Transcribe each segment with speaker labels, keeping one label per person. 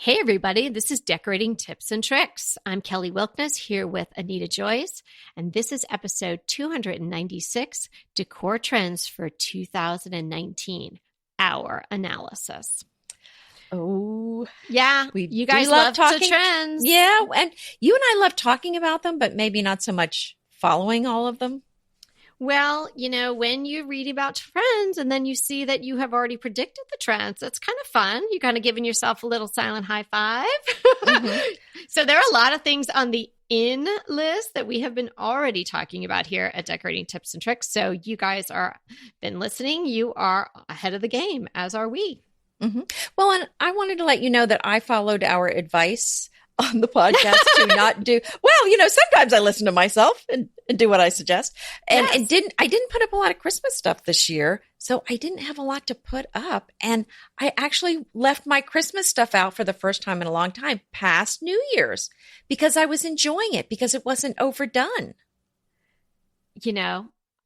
Speaker 1: Hey, everybody, this is Decorating Tips and Tricks. I'm Kelly Wilkness here with Anita Joyce, and this is episode 296, Decor Trends for 2019, our analysis.
Speaker 2: Oh,
Speaker 1: yeah. You guys love talking trends.
Speaker 2: Yeah. And you and I love talking about them, but maybe not so much following all of them.
Speaker 1: Well, when you read about trends and then you see that you have already predicted the trends, it's kind of fun. You're kind of giving yourself a little silent high five. Mm-hmm. So there are a lot of things on the in list that we have been already talking about here at Decorating Tips and Tricks. So you guys are been listening. You are ahead of the game, as are we.
Speaker 2: Mm-hmm. Well, and I wanted to let you know that I followed our advice on the podcast to not do sometimes I listen to myself and do what I suggest. And
Speaker 1: Yes.
Speaker 2: I didn't put up a lot of Christmas stuff this year, so I didn't have a lot to put up. And I actually left my Christmas stuff out for the first time in a long time, past New Year's, because I was enjoying it, because it wasn't overdone.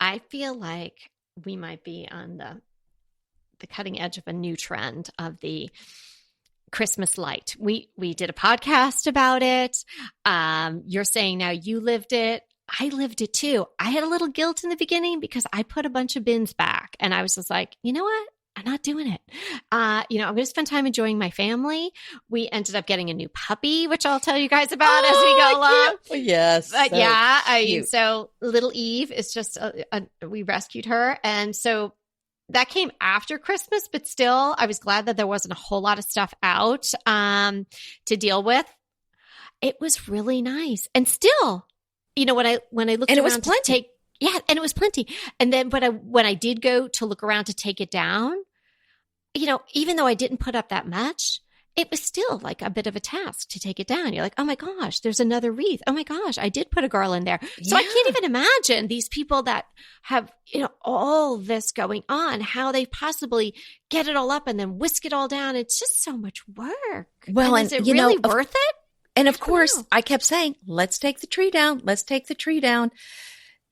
Speaker 1: I feel like we might be on the cutting edge of a new trend of the Christmas light. We did a podcast about it. You're saying now you lived it. I lived it too. I had a little guilt in the beginning because I put a bunch of bins back and I was just like, you know what? I'm not doing it. I'm going to spend time enjoying my family. We ended up getting a new puppy, which I'll tell you guys about as we go along.
Speaker 2: Yes.
Speaker 1: But so little Eve is just, we rescued her. And so that came after Christmas, but still, I was glad that there wasn't a whole lot of stuff out to deal with. It was really nice, and still, when I looked
Speaker 2: and
Speaker 1: around
Speaker 2: it was plenty.
Speaker 1: And it was plenty. And then, when I did go to look around to take it down, even though I didn't put up that much, it was still like a bit of a task to take it down. You're like, oh my gosh, there's another wreath. Oh my gosh, I did put a garland there. So I can't even imagine these people that have, all this going on, how they possibly get it all up and then whisk it all down. It's just so much work.
Speaker 2: Well,
Speaker 1: and is it really worth it?
Speaker 2: And of course, I kept saying, let's take the tree down. Let's take the tree down.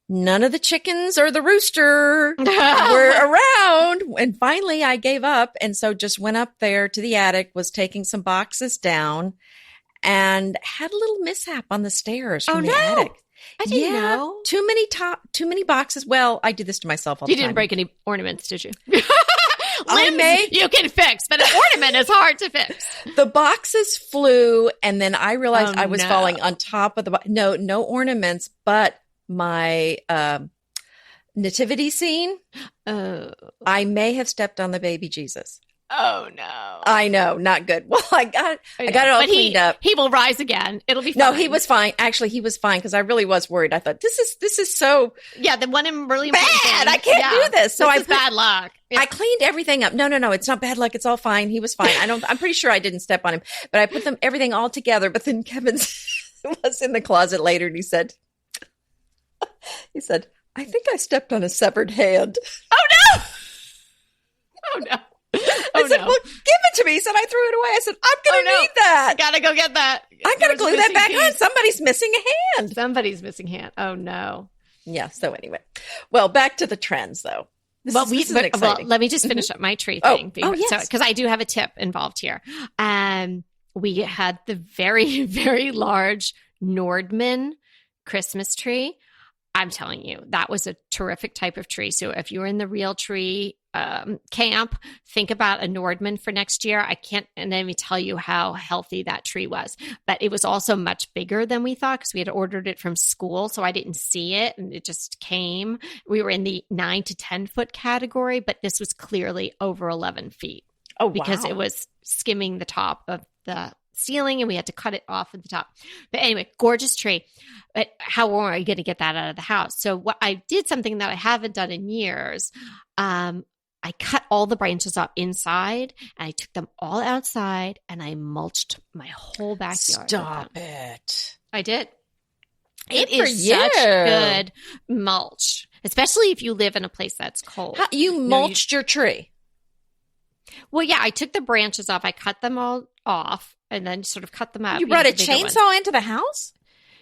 Speaker 2: None of the chickens or the rooster were around. And finally I gave up. And so just went up there to the attic, was taking some boxes down, and had a little mishap on the stairs from the attic.
Speaker 1: I didn't know.
Speaker 2: Too many boxes. Well, I do this to myself all the time.
Speaker 1: You didn't break any ornaments, did you?
Speaker 2: Limbs,
Speaker 1: you can fix, but an ornament is hard to fix.
Speaker 2: The boxes flew, and then I realized I was falling on top of the no ornaments, but my nativity scene. I may have stepped on the baby Jesus.
Speaker 1: Oh no!
Speaker 2: I know, not good. Well, I got it all cleaned up.
Speaker 1: He will rise again. It'll be fine.
Speaker 2: No, he was fine. Actually, he was fine because I really was worried. I thought this is so
Speaker 1: the one really
Speaker 2: bad. I can't do this. So
Speaker 1: this is bad luck. Yeah.
Speaker 2: I cleaned everything up. No, it's not bad luck. It's all fine. He was fine. I'm pretty sure I didn't step on him, but I put everything all together. But then Kevin was in the closet later, and he said, I think I stepped on a severed hand.
Speaker 1: Oh no! Oh no!
Speaker 2: I said, well, give it to me. He said, I threw it away. I said, I'm going to need that.
Speaker 1: I got to go get that.
Speaker 2: I got to glue that back on. Somebody's missing a hand.
Speaker 1: Somebody's missing a hand. Oh no.
Speaker 2: Yeah. So anyway, well, back to the trends though. This is exciting.
Speaker 1: Let me just finish up my tree thing.
Speaker 2: Yes.
Speaker 1: Because I do have a tip involved here. We had the very, very large Nordman Christmas tree. I'm telling you, that was a terrific type of tree. So if you're in the real tree camp, think about a Nordman for next year. And let me tell you how healthy that tree was. But it was also much bigger than we thought because we had ordered it from school. So I didn't see it and it just came. We were in the 9 to 10 foot category, but this was clearly over 11 feet.
Speaker 2: Oh, wow.
Speaker 1: Because it was skimming the top of the ceiling and we had to cut it off at the top. But anyway, gorgeous tree. But how are you going to get that out of the house? So what I did, something that I haven't done in years, I cut all the branches up inside and I took them all outside and I mulched my whole backyard.
Speaker 2: Stop it.
Speaker 1: I did.
Speaker 2: Good
Speaker 1: it is such good mulch, especially if you live in a place that's cold.
Speaker 2: You mulched your tree?
Speaker 1: Well, yeah, I took the branches off. I cut them all off and then sort of cut them out.
Speaker 2: You brought a chainsaw into the house?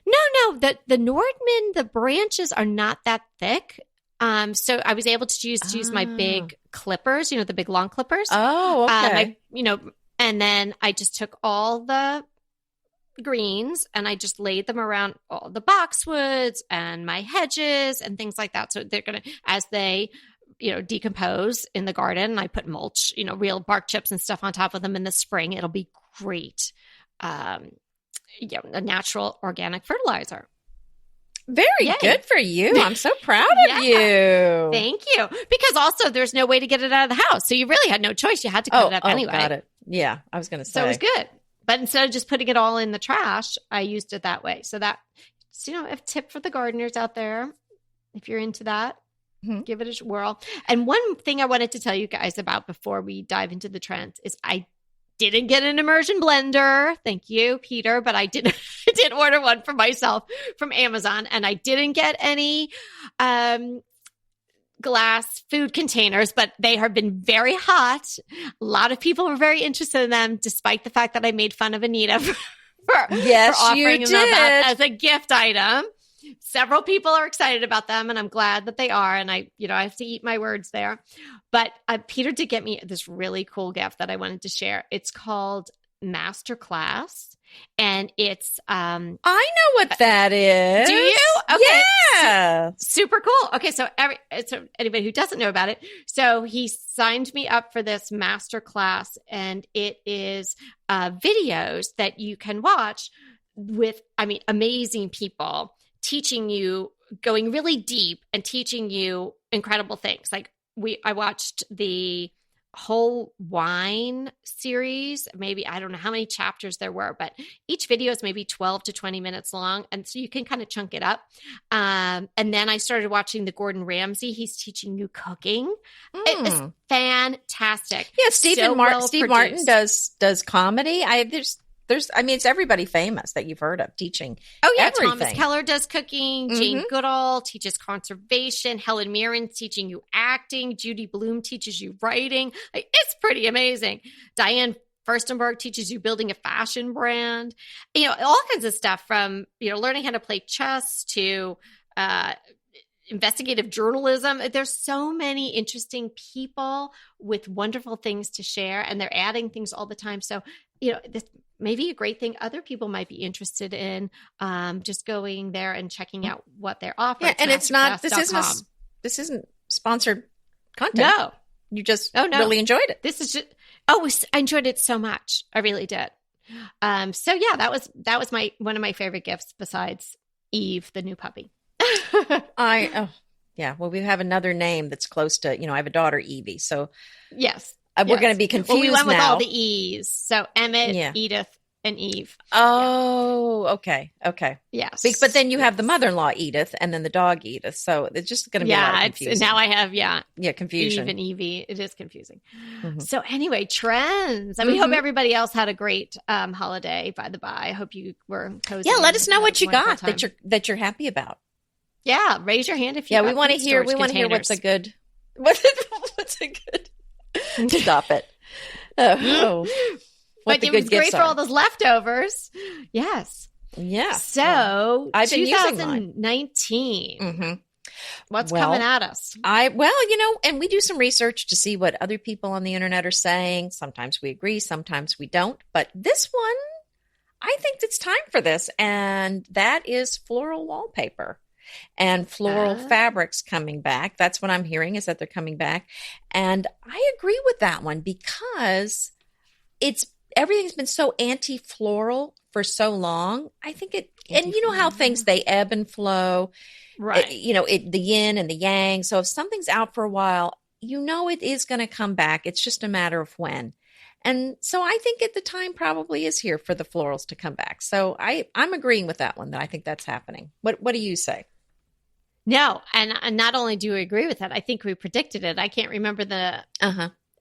Speaker 1: No. The Nordman, the branches are not that thick. So I was able to use my big clippers, the big long clippers.
Speaker 2: Oh, okay.
Speaker 1: And then I just took all the greens and I just laid them around all the boxwoods and my hedges and things like that. So they're going to, as they, decompose in the garden, I put mulch, real bark chips and stuff on top of them in the spring. It'll be great. A natural organic fertilizer.
Speaker 2: Very
Speaker 1: Yay.
Speaker 2: Good for you. I'm so proud of you.
Speaker 1: Thank you. Because also there's no way to get it out of the house. So you really had no choice. You had to cut it up anyway.
Speaker 2: Got it. Yeah, I was going to say.
Speaker 1: So it was good. But instead of just putting it all in the trash, I used it that way. So that, a tip for the gardeners out there, if you're into that, give it a whirl. And one thing I wanted to tell you guys about before we dive into the trends is I didn't get an immersion blender. Thank you, Peter. But I did order one for myself from Amazon. And I didn't get any glass food containers, but they have been very hot. A lot of people were very interested in them, despite the fact that I made fun of Anita for offering them that as a gift item. Several people are excited about them, and I'm glad that they are. And I have to eat my words there. But Peter did get me this really cool gift that I wanted to share. It's called Masterclass, and it's
Speaker 2: I know what that is.
Speaker 1: Do you? Okay.
Speaker 2: Yeah.
Speaker 1: Super cool. Okay, so anybody who doesn't know about it, so he signed me up for this masterclass, and it is videos that you can watch with, amazing people teaching you, going really deep and teaching you incredible things. Like I watched the whole wine series. Maybe, I don't know how many chapters there were, but each video is maybe 12 to 20 minutes long. And so you can kind of chunk it up. And then I started watching the Gordon Ramsay. He's teaching you cooking. It is fantastic.
Speaker 2: Yeah. Steve Martin does comedy. It's everybody famous that you've heard of teaching. Oh yeah. Everything.
Speaker 1: Thomas Keller does cooking. Jane Goodall teaches conservation. Helen Mirren's teaching you acting. Judy Bloom teaches you writing. It's pretty amazing. Diane Furstenberg teaches you building a fashion brand. All kinds of stuff from, learning how to play chess to, investigative journalism. There's so many interesting people with wonderful things to share, and they're adding things all the time. So, this may be a great thing other people might be interested in, just going there and checking out what they're offering.
Speaker 2: Yeah, and it's not, this isn't sponsored content.
Speaker 1: No.
Speaker 2: You just really enjoyed it.
Speaker 1: This is just, I enjoyed it so much. I really did. So yeah, that was one of my favorite gifts besides Eve, the new puppy.
Speaker 2: Well, we have another name that's close to, I have a daughter, Evie. So
Speaker 1: yes,
Speaker 2: we're going to be confused.
Speaker 1: Well, we went
Speaker 2: now.
Speaker 1: With all the E's. So Emmett, Edith, and Eve.
Speaker 2: Oh, okay.
Speaker 1: Yes.
Speaker 2: But then you have the mother-in-law, Edith, and then the dog, Edith. So it's just going to be a lot of confusion.
Speaker 1: Now I have,
Speaker 2: confusion.
Speaker 1: Eve and Evie. It is confusing. So anyway, trends. We hope everybody else had a great holiday, by the by. I hope you were cozy.
Speaker 2: Yeah, let us know what you got that you're happy about.
Speaker 1: Yeah, raise your hand if you.
Speaker 2: Yeah, we want to hear. We want to hear what's a good. What's a good. Stop it.
Speaker 1: But it was great for all those leftovers. Yes.
Speaker 2: Yeah.
Speaker 1: So
Speaker 2: I've been
Speaker 1: 2019.
Speaker 2: Mm-hmm.
Speaker 1: What's coming at us?
Speaker 2: And we do some research to see what other people on the internet are saying. Sometimes we agree, sometimes we don't. But this one, I think it's time for this, and that is floral wallpaper. And floral fabrics coming back. That's what I'm hearing, is that they're coming back. And I agree with that one because everything's been so anti-floral for so long. I think and you know how things, they ebb and flow.
Speaker 1: Right.
Speaker 2: The yin and the yang. So if something's out for a while, it is going to come back. It's just a matter of when. And so I think the time probably is here for the florals to come back. So I'm agreeing with that one, that I think that's happening. What do you say?
Speaker 1: No, and not only do we agree with that, I think we predicted it. I can't remember the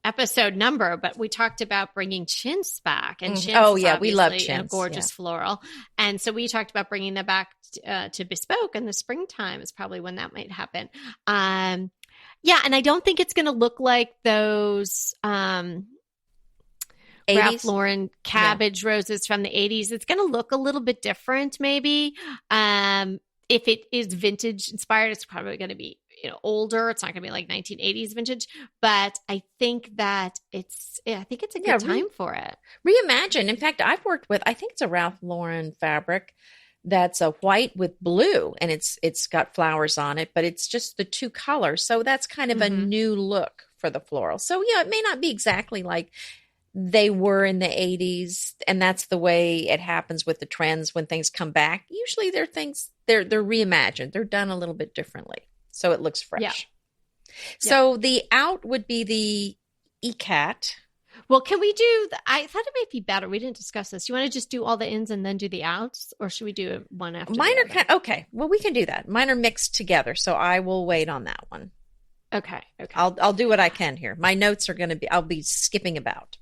Speaker 1: episode number, but we talked about bringing chintz back. And chintz
Speaker 2: we love chintz.
Speaker 1: A gorgeous floral. And so we talked about bringing that back to bespoke in the springtime is probably when that might happen. And I don't think it's going to look like those Ralph Lauren cabbage roses from the 80s. It's going to look a little bit different maybe. If it is vintage inspired, it's probably going to be older. It's not going to be like 1980s vintage, but I think that I think it's a good time for it.
Speaker 2: Reimagine. In fact, I've worked with, I think it's a Ralph Lauren fabric that's a white with blue, and it's got flowers on it, but it's just the two colors. So that's kind of a new look for the floral. So yeah, it may not be exactly like they were in the 80s, and that's the way it happens with the trends when things come back. Usually they're reimagined. They're done a little bit differently, so it looks fresh. Yeah. So the out would be the ECAT.
Speaker 1: Well, can we do I thought it might be better. We didn't discuss this. You want to just do all the ins and then do the outs, or should we do it one after
Speaker 2: mine
Speaker 1: the other?
Speaker 2: Okay. Well, we can do that. Mine are mixed together, so I will wait on that one.
Speaker 1: Okay.
Speaker 2: I'll do what I can here. My notes are going to be, I'll be skipping about.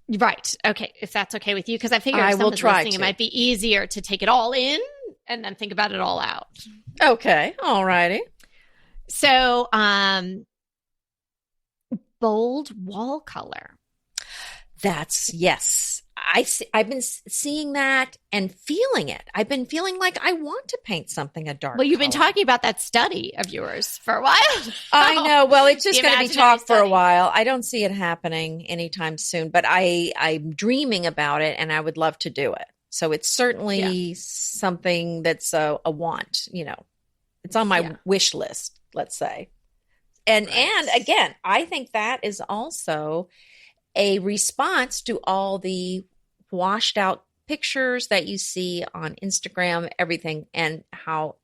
Speaker 1: Right. Okay. If that's okay with you, because I figure if someone's listening, it might be easier to take it all in and then think about it all out.
Speaker 2: Okay. All righty.
Speaker 1: So, bold wall color.
Speaker 2: Yes. I've been seeing that and feeling it. I've been feeling like I want to paint something a dark
Speaker 1: Well, you've
Speaker 2: color.
Speaker 1: been talking about that study of yours for a while.
Speaker 2: I know. Well, it's just going to be talk for a while. I don't see it happening anytime soon, but I'm dreaming about it, and I would love to do it. So it's certainly something that's a want, It's on my wish list, let's say. And again, I think that is also a response to all the washed out pictures that you see on Instagram, everything, and how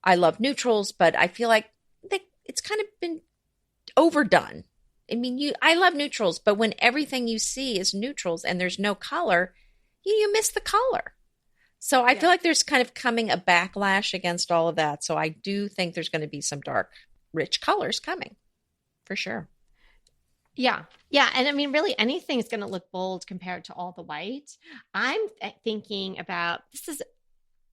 Speaker 2: I love neutrals, but I feel like it's kind of been overdone. I mean, I love neutrals, but when everything you see is neutrals and there's no color, you miss the color. So I feel like there's kind of coming a backlash against all of that. So I do think there's going to be some dark, rich colors coming for sure.
Speaker 1: Yeah. Yeah. And I mean, really anything is going to look bold compared to all the white. I'm thinking about, this is,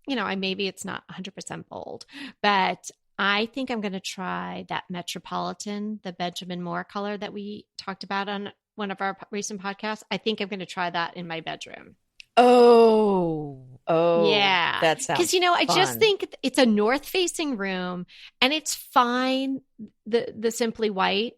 Speaker 1: maybe it's not 100% bold, but I think I'm going to try that Metropolitan, the Benjamin Moore color that we talked about on one of our recent podcasts. I think I'm going to try that in my bedroom.
Speaker 2: Oh,
Speaker 1: yeah.
Speaker 2: That sounds
Speaker 1: because I just think it's a north facing room, and it's fine, the simply white,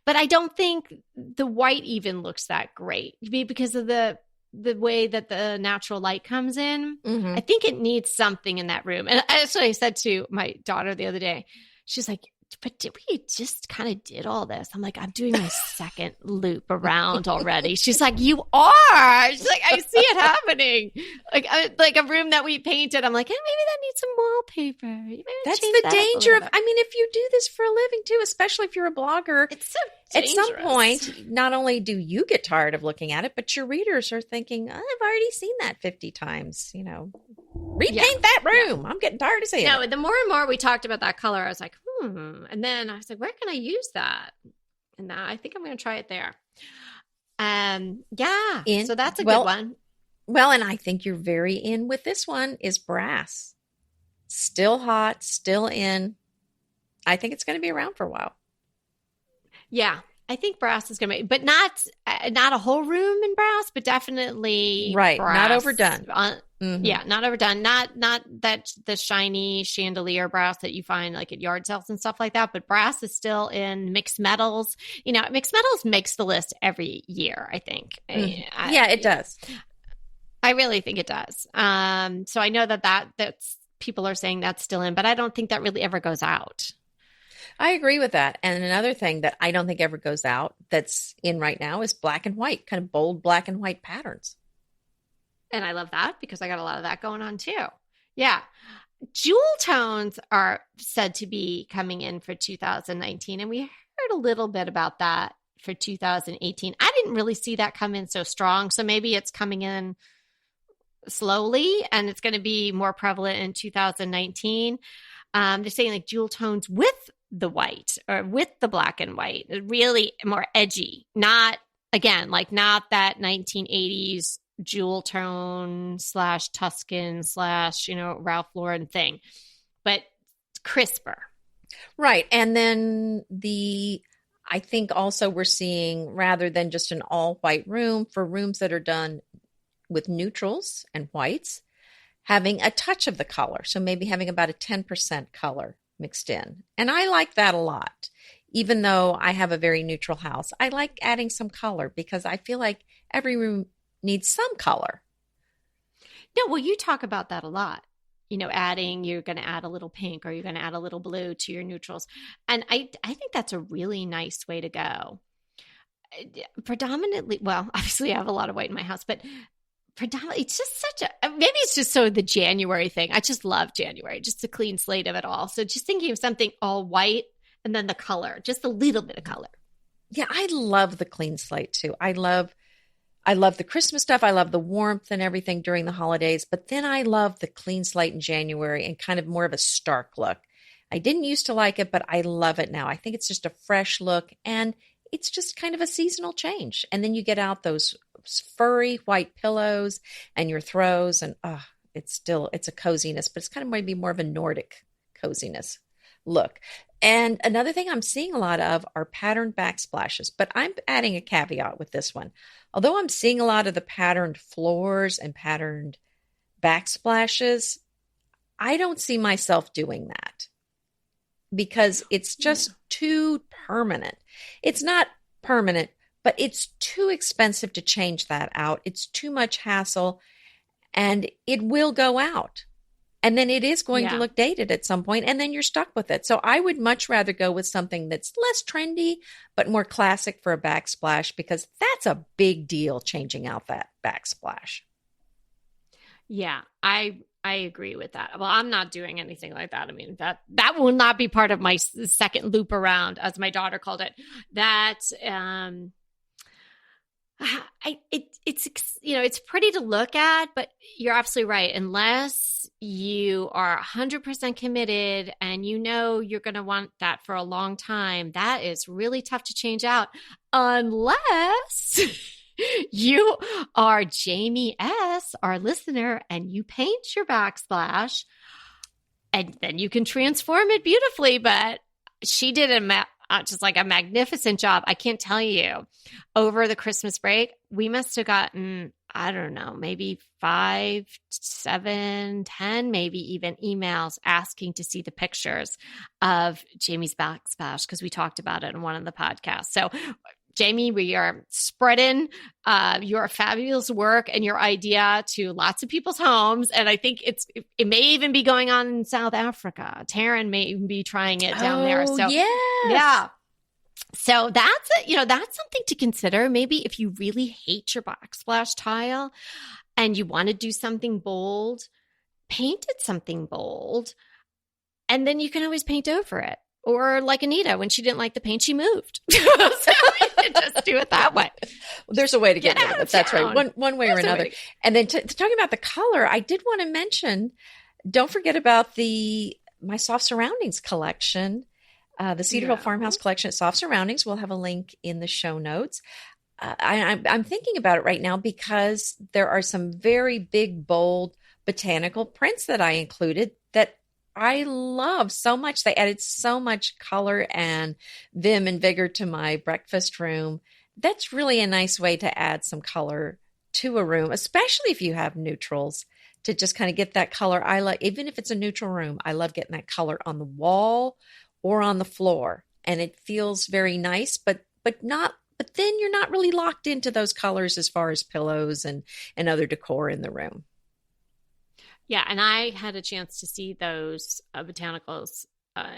Speaker 1: but I don't think the white even looks that great because of the way that the natural light comes in. I think it needs something in that room. And that's what I said to my daughter the other day. She's like, but we just kind of did all this. I'm like, I'm doing my second loop around already. She's like, you are. She's like, I see it happening. Like a room that we painted. I'm like, maybe that needs some wallpaper.
Speaker 2: That's the danger of, if you do this for a living too, especially if you're a blogger, it's so dangerous. At some point, not only do you get tired of looking at it, but your readers are thinking, I've already seen that 50 times, repaint that room. Yeah. I'm getting tired of seeing it.
Speaker 1: No, the more and more we talked about that color, I was like, And then I was like, where can I use that? And now I think I'm going to try it there. So that's a good one.
Speaker 2: Well, and I think you're very in with this one is brass. Still hot, still in. I think it's going to be around for a while.
Speaker 1: Yeah, I think brass is going to be, but not a whole room in brass, but definitely
Speaker 2: right,
Speaker 1: brass.
Speaker 2: Not overdone.
Speaker 1: Yeah, not overdone. Not that the shiny chandelier brass that you find like at yard sales and stuff like that, but brass is still in mixed metals. Mixed metals makes the list every year, I think.
Speaker 2: It does.
Speaker 1: I really think it does. So I know that's people are saying that's still in, but I don't think that really ever goes out.
Speaker 2: I agree with that. And another thing that I don't think ever goes out that's in right now is black and white, kind of bold black and white patterns.
Speaker 1: And I love that because I got a lot of that going on too. Yeah. Jewel tones are said to be coming in for 2019. And we heard a little bit about that for 2018. I didn't really see that come in so strong. So maybe it's coming in slowly and it's going to be more prevalent in 2019. They're saying like jewel tones with the white or with the black and white, really more edgy, not that 1980s jewel tone / Tuscan / Ralph Lauren thing, but crisper.
Speaker 2: Right. And then I think also we're seeing, rather than just an all white room, for rooms that are done with neutrals and whites, having a touch of the color. So maybe having about a 10% color mixed in. And I like that a lot. Even though I have a very neutral house, I like adding some color because I feel like every room needs some color.
Speaker 1: No, well, you talk about that a lot. You're going to add a little pink or you're going to add a little blue to your neutrals. And I think that's a really nice way to go. Predominantly, well, obviously I have a lot of white in my house, but predominantly it's just maybe it's just so the January thing. I just love January, just a clean slate of it all. So just thinking of something all white and then the color, just a little bit of color.
Speaker 2: Yeah, I love the clean slate too. I love the Christmas stuff. I love the warmth and everything during the holidays, but then I love the clean slate in January and kind of more of a stark look. I didn't used to like it, but I love it now. I think it's just a fresh look and it's just kind of a seasonal change. And then you get out those furry white pillows and your throws and it's a coziness, but it's kind of maybe more of a Nordic coziness look. And another thing I'm seeing a lot of are patterned backsplashes, but I'm adding a caveat with this one. Although I'm seeing a lot of the patterned floors and patterned backsplashes, I don't see myself doing that because it's just too permanent. It's not permanent, but it's too expensive to change that out. It's too much hassle and it will go out. And then it is going to look dated at some point, and then you're stuck with it. So I would much rather go with something that's less trendy, but more classic for a backsplash, because that's a big deal, changing out that backsplash.
Speaker 1: Yeah, I agree with that. Well, I'm not doing anything like that. I mean, that will not be part of my second loop around, as my daughter called it. It's pretty to look at, but you're absolutely right. Unless you are 100% committed and you're going to want that for a long time, that is really tough to change out unless you are Jamie S., our listener, and you paint your backsplash and then you can transform it beautifully. But she did just like a magnificent job. I can't tell you, over the Christmas break, we must have gotten, I don't know, maybe 5, 7, 10, maybe even emails asking to see the pictures of Jamie's backsplash because we talked about it in one of the podcasts. So Jamie, we are spreading your fabulous work and your idea to lots of people's homes. And I think it may even be going on in South Africa. Taryn may even be trying it down there. So
Speaker 2: yes.
Speaker 1: Yeah. So that's that's something to consider. Maybe if you really hate your backsplash tile and you want to do something bold, paint it something bold, and then you can always paint over it. Or like Anita, when she didn't like the paint, she moved. So you can just do it that way.
Speaker 2: Well, there's a way to get rid of it. That's right. One way or another. And then talking about the color, I did want to mention, don't forget about my Soft Surroundings collection, the Cedarville Farmhouse collection at Soft Surroundings. We'll have a link in the show notes. I'm thinking about it right now because there are some very big, bold botanical prints that I included that I love so much. They added so much color and vim and vigor to my breakfast room. That's really a nice way to add some color to a room, especially if you have neutrals, to just kind of get that color. I like, even if it's a neutral room, I love getting that color on the wall or on the floor. And it feels very nice, but then you're not really locked into those colors as far as pillows and other decor in the room.
Speaker 1: Yeah, and I had a chance to see those botanicals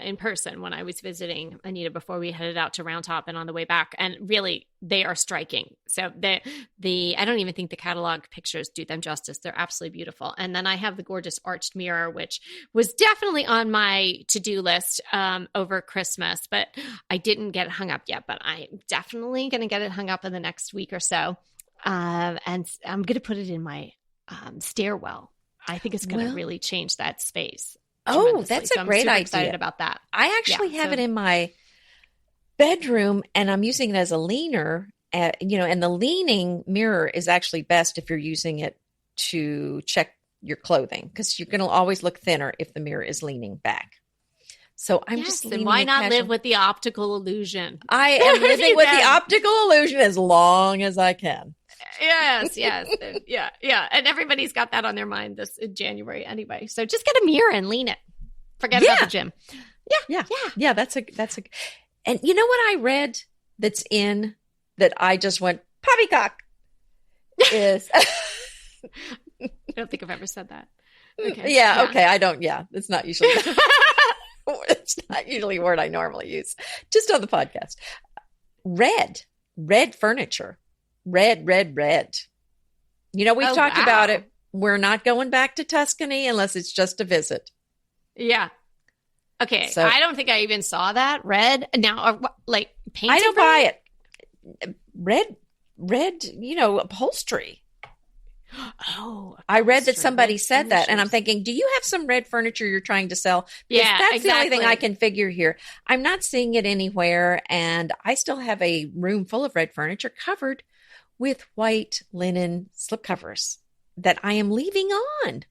Speaker 1: in person when I was visiting Anita before we headed out to Round Top and on the way back. And really, they are striking. So I don't even think the catalog pictures do them justice. They're absolutely beautiful. And then I have the gorgeous arched mirror, which was definitely on my to-do list over Christmas, but I didn't get it hung up yet. But I'm definitely going to get it hung up in the next week or so. And I'm going to put it in my stairwell. I think it's going to really change that space.
Speaker 2: Oh, that's a great idea.
Speaker 1: I'm excited about that.
Speaker 2: I actually have it in my bedroom and I'm using it as a leaner. And the leaning mirror is actually best if you're using it to check your clothing because you're going to always look thinner if the mirror is leaning back. So I'm just leaning.
Speaker 1: And why not live with the optical illusion?
Speaker 2: I am living with the optical illusion as long as I can.
Speaker 1: Yes. Yeah. And everybody's got that on their mind this January anyway. So just get a mirror and lean it. Forget about the gym.
Speaker 2: Yeah.
Speaker 1: Yeah.
Speaker 2: Yeah. And you know what I read that's in that I just went poppycock is,
Speaker 1: I don't think I've ever said that. Okay.
Speaker 2: yeah. Okay. I don't, yeah. It's not usually, it's not usually a word I normally use just on the podcast. Red furniture, red. You know, we've talked about it. We're not going back to Tuscany unless it's just a visit.
Speaker 1: Yeah. Okay.
Speaker 2: So,
Speaker 1: I don't think I even saw that. Red. Now, like painted
Speaker 2: I don't
Speaker 1: red?
Speaker 2: buy it. Red, upholstery.
Speaker 1: Oh,
Speaker 2: I read that
Speaker 1: upholstery,
Speaker 2: somebody
Speaker 1: red
Speaker 2: said that, and I'm
Speaker 1: furnitures.
Speaker 2: thinking, do you have some red furniture you're trying to sell? Because
Speaker 1: Yeah,
Speaker 2: that's the only thing I
Speaker 1: exactly.
Speaker 2: can figure here. I'm not seeing it anywhere, and I still have a room full of red furniture covered with white linen slipcovers that I am leaving on.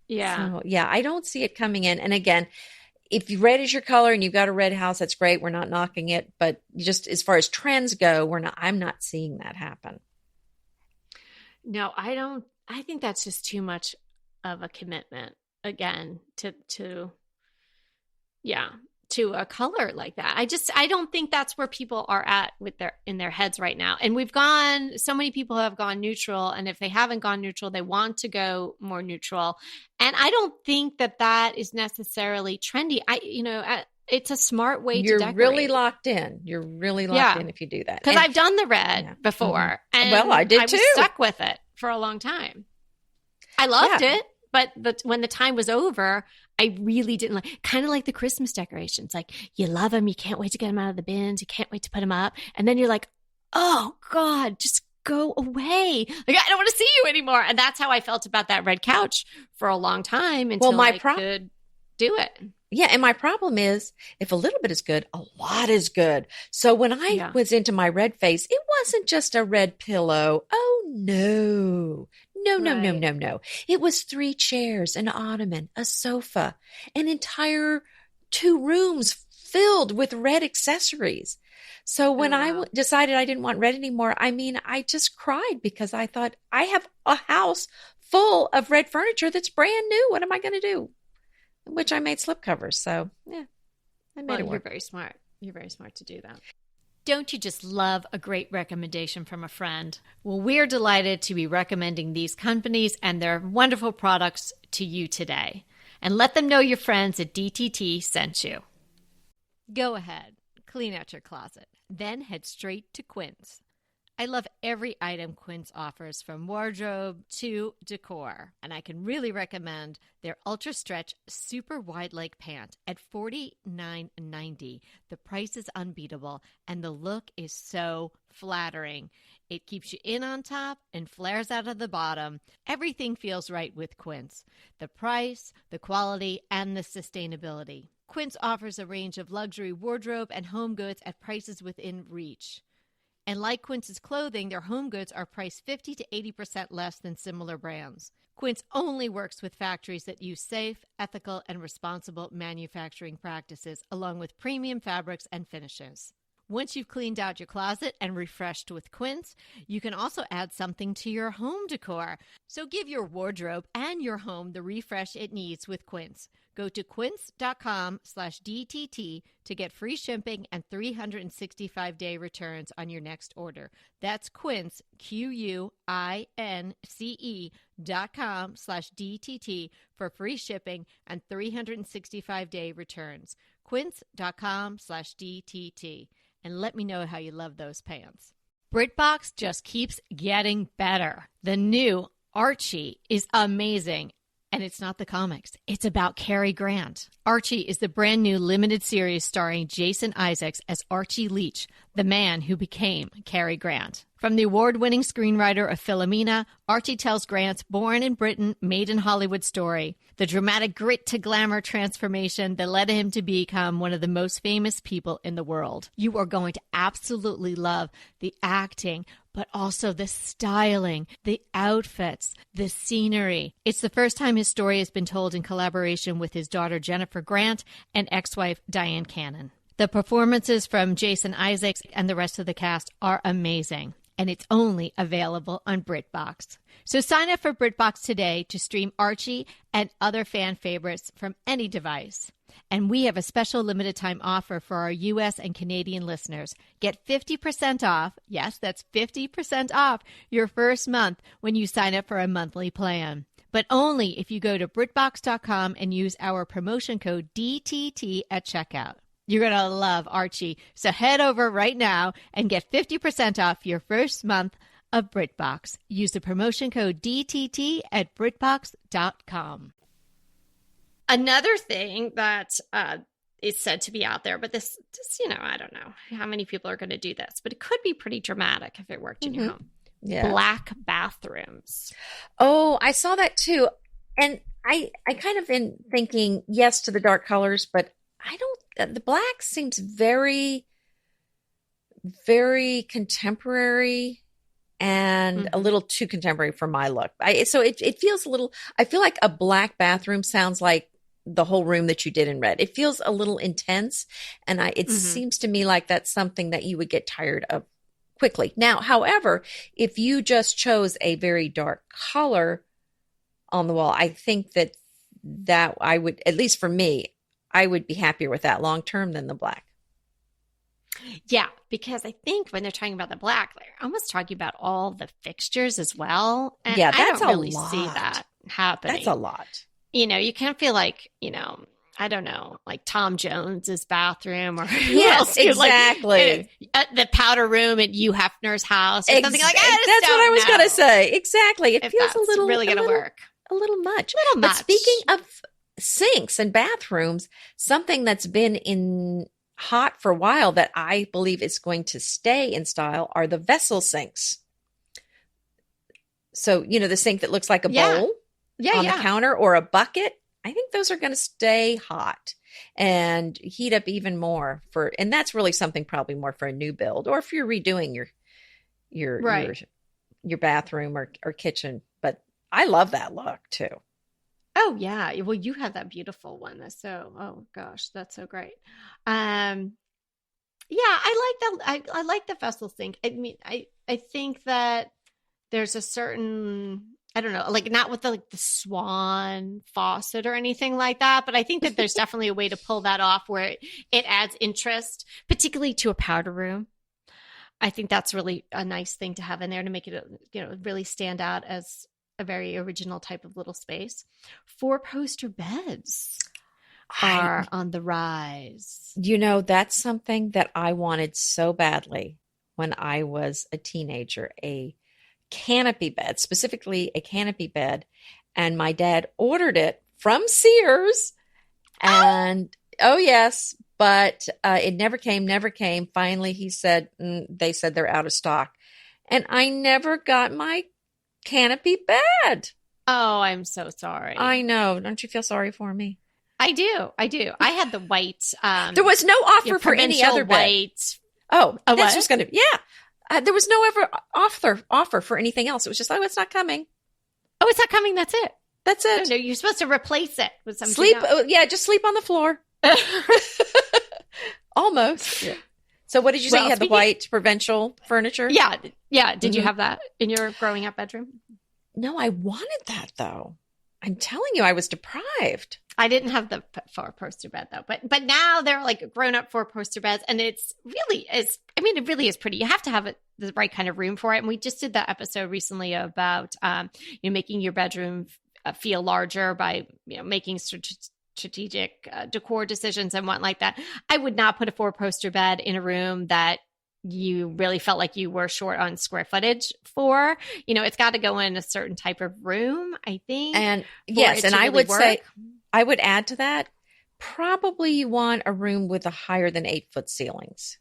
Speaker 1: Yeah.
Speaker 2: So, yeah, I don't see it coming in. And again, if red is your color and you've got a red house, that's great. We're not knocking it, but just as far as trends go, I'm not seeing that happen.
Speaker 1: No, I don't. I think that's just too much of a commitment again yeah, to a color like that. I don't think that's where people are at with in their heads right now. And so many people have gone neutral. And if they haven't gone neutral, they want to go more neutral. And I don't think that is necessarily trendy. It's a smart way to
Speaker 2: You're
Speaker 1: decorate.
Speaker 2: really locked in. You're really locked in if you do that.
Speaker 1: Because I've done the red
Speaker 2: Yeah.
Speaker 1: before.
Speaker 2: Mhm.
Speaker 1: And
Speaker 2: Well, I did
Speaker 1: was
Speaker 2: too.
Speaker 1: stuck with it for a long time. I loved it. But when the time was over, I really didn't kind of like the Christmas decorations. Like, you love them. You can't wait to get them out of the bins. You can't wait to put them up. And then you're like, oh, God, just go away. Like, I don't want to see you anymore. And that's how I felt about that red couch for a long time until I could do it.
Speaker 2: Yeah. And my problem is if a little bit is good, a lot is good. So when I was into my red face, it wasn't just a red pillow. Oh, no. No. It was 3 chairs, an ottoman, a sofa, an entire 2 rooms filled with red accessories. So when I decided I didn't want red anymore, I just cried because I thought I have a house full of red furniture that's brand new. What am I going to do? Which I made slipcovers. So yeah, I made it work.
Speaker 1: You're very smart. You're very smart to do that. Don't you just love a great recommendation from a friend? Well, we're delighted to be recommending these companies and their wonderful products to you today. And let them know your friends at DTT sent you. Go ahead, clean out your closet, then head straight to Quince. I love every item Quince offers, from wardrobe to decor, and I can really recommend their Ultra Stretch Super Wide Leg Pant at $49.90. The price is unbeatable, and the look is so flattering. It keeps you in on top and flares out of the bottom. Everything feels right with Quince. The price, the quality, and the sustainability. Quince offers a range of luxury wardrobe and home goods at prices within reach. And like Quince's clothing, their home goods are priced 50 to 80% less than similar brands. Quince only works with factories that use safe, ethical, and responsible manufacturing practices, along with premium fabrics and finishes. Once you've cleaned out your closet and refreshed with Quince, you can also add something to your home decor. So give your wardrobe and your home the refresh it needs with Quince. Go to quince.com/DTT to get free shipping and 365-day returns on your next order. That's Quince, QUINCE.com/DTT for free shipping and 365-day returns. Quince.com/DTT. And let me know how you love those pants. BritBox just keeps getting better. The new Archie is amazing. And it's not the comics. It's about Cary Grant. Archie is the brand new limited series starring Jason Isaacs as Archie Leach, the man who became Cary Grant. From the award-winning screenwriter of Philomena, Archie tells Grant's born in Britain, made in Hollywood story, the dramatic grit to glamour transformation that led him to become one of the most famous people in the world. You are going to absolutely love the acting, but also the styling, the outfits, the scenery. It's the first time his story has been told in collaboration with his daughter Jennifer Grant and ex-wife Diane Cannon. The performances from Jason Isaacs and the rest of the cast are amazing, and it's only available on BritBox. So sign up for BritBox today to stream Archie and other fan favorites from any device.
Speaker 3: And we have a special limited time offer for our U.S. and Canadian listeners. Get 50% off. Yes, that's 50% off your first month when you sign up for a monthly plan. But only if you go to BritBox.com and use our promotion code DTT at checkout. You're going to love Archie. So head over right now and get 50% off your first month of BritBox. Use the promotion code DTT at BritBox.com.
Speaker 1: Another thing that is said to be out there, but this, I don't know how many people are going to do this, but it could be pretty dramatic if it worked in your home.
Speaker 2: Yeah.
Speaker 1: Black bathrooms.
Speaker 2: Oh, I saw that too. And I kind of been thinking yes to the dark colors, but the black seems very, very contemporary and a little too contemporary for my look. So it feels a little, I feel like a black bathroom sounds like the whole room that you did in red. It feels a little intense. And it seems to me like that's something that you would get tired of quickly. Now, however, if you just chose a very dark color on the wall, I think that I would, at least for me, I would be happier with that long term than the black.
Speaker 1: Yeah, because I think when they're talking about the black, they're almost talking about all the fixtures as well. And
Speaker 2: yeah, that's
Speaker 1: I don't really
Speaker 2: a lot.
Speaker 1: see that happening.
Speaker 2: That's a lot.
Speaker 1: You kind of feel like, I don't know, like Tom Jones's bathroom or
Speaker 2: yes, exactly.
Speaker 1: Like, the powder room at Hugh Hefner's house or something like that.
Speaker 2: That's what I was going to say. Exactly. It feels a little
Speaker 1: really going to work.
Speaker 2: A little much.
Speaker 1: But
Speaker 2: speaking of sinks and bathrooms, something that's been in hot for a while that I believe is going to stay in style are the vessel sinks. So, the sink that looks like a bowl on the counter or a bucket. I think those are going to stay hot and heat up even more and that's really something probably more for a new build or if you're redoing your bathroom or kitchen. But I love that look too.
Speaker 1: Oh yeah. Well, you have that beautiful one. Oh gosh, that's so great. Yeah, I like that. I like the vessel sink. I mean, I think that there's a certain, I don't know, like not with the swan faucet or anything like that, but I think that there's definitely a way to pull that off where it adds interest, particularly to a powder room. I think that's really a nice thing to have in there to make it, really stand out as a very original type of little space. 4-poster beds are on the rise.
Speaker 2: That's something that I wanted so badly when I was a teenager, a canopy bed, specifically a canopy bed. And my dad ordered it from Sears. And, oh yes, but it never came. Finally, he said, they said they're out of stock. And I never got my canopy bed.
Speaker 1: Oh, I'm so sorry.
Speaker 2: I know. Don't you feel sorry for me?
Speaker 1: I do. I had the white.
Speaker 2: There was no offer for any other
Speaker 1: white.
Speaker 2: Bed. Oh, that's
Speaker 1: what?
Speaker 2: just going to, there was no ever offer for anything else. It was just, it's not coming.
Speaker 1: Oh, it's not coming. That's it.
Speaker 2: That's it.
Speaker 1: No, you're supposed to replace it with something
Speaker 2: sleep.
Speaker 1: else.
Speaker 2: Just sleep on the floor. Almost. Yeah. So what did you say? You had the white provincial furniture?
Speaker 1: Yeah. Yeah. Did you have that in your growing up bedroom?
Speaker 2: No, I wanted that though. I'm telling you, I was deprived.
Speaker 1: I didn't have the 4-poster bed though, but now they're like grown up 4-poster beds, and it really is pretty. You have to have the right kind of room for it. And we just did that episode recently about making your bedroom feel larger by making strategic decor decisions and what like that. I would not put a 4-poster bed in a room that you really felt like you were short on square footage for. It's got to go in a certain type of room, I think. And yes, and I would say,
Speaker 2: I would add to that, probably you want a room with a higher than 8-foot ceilings.